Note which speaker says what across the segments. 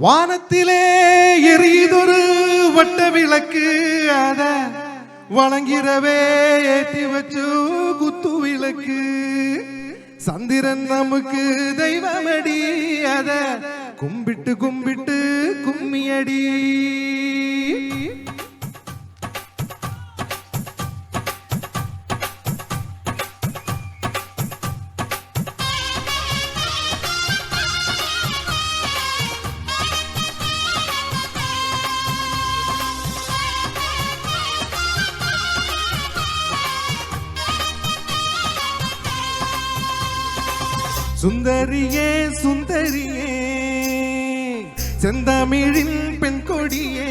Speaker 1: வானத்திலே எரியுதொரு வட்ட விளக்கு அத வணங்கிறவே ஏற்றி வச்சு குத்து விளக்கு சந்திரன் நமக்கு தெய்வமடி அத கும்பிட்டு கும்பிட்டு கும்மியடி சுந்தரியே சுந்தரியே செந்தமிழின் பெண் கொடியே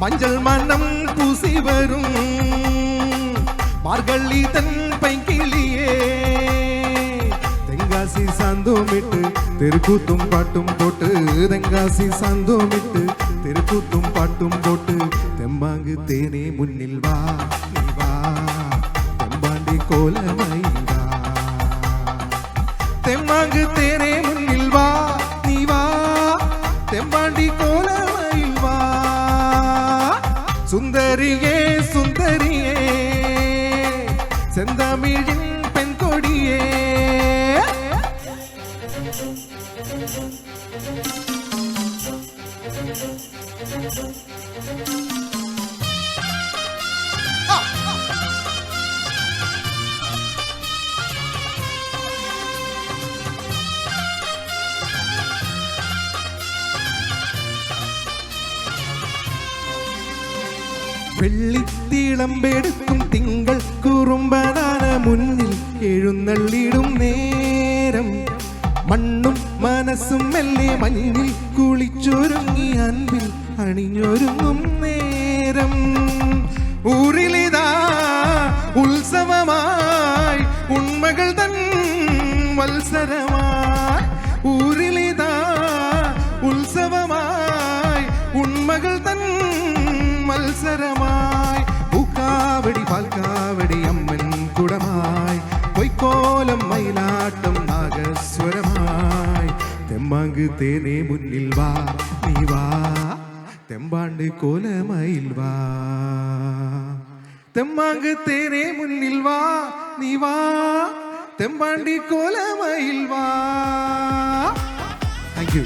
Speaker 1: மஞ்சள் மனம் பூசி வரும் மார்கழி தன் பைங்கிளியே தெங்காசி சாந்தோமிட்டு தெருக்கூத்தும் பாட்டும் போட்டு தெங்காசி சாந்தோமிட்டு தெருக்கூத்தும் பாட்டும் போட்டு தெம்பாங்கு தேனே முன்னில் வா நீ வா தெம்பாண்டி கோலமை தெம்மாங்கு தேனே முன்னில் வா நீ வா தெம்பாண்டி கோலமையில் வா சுந்தரியே சுந்தரியே செந்தமிழின் பெண் கொடியே വെള്ളിത്തിളമ്പെടുക്കും തിങ്കൾ കുറുമ്പനാന മുന്നിൽ എഴുന്നള്ളിടും നേരം മണ്ണും മനസ്സും മെല്ലെ മഞ്ഞിൽ കുളിച്ചൊരുങ്ങി അൻപിൽ അണിഞ്ഞൊരുങ്ങും നേരം ഊരിലിതാ ഉത്സവമായി ഉണ്മകൾ തൻ വത്സരമായി ഊരിലിതാ ഉത്സവമായി ഉണ്മകൾ തൻ മത്സരമായി പൂക്കാവടി പാൽക്കാവടി അമ്മൻ കുടമായി പൊയ്ക്കോലം മയിലാട്ടം നാഗസ്വരമായി തെമ്മാങ്ക് തേനേ മുന്നിൽ വാ നീ വാ തെമ്പാണ്ട് കോലമയിൽ വാ തെമ്മാങ്ക് തേനേ മുന്നിൽ വാ നീ വാ തെമ്പാണ്ടി കോലമയിൽ വാ. Thank you.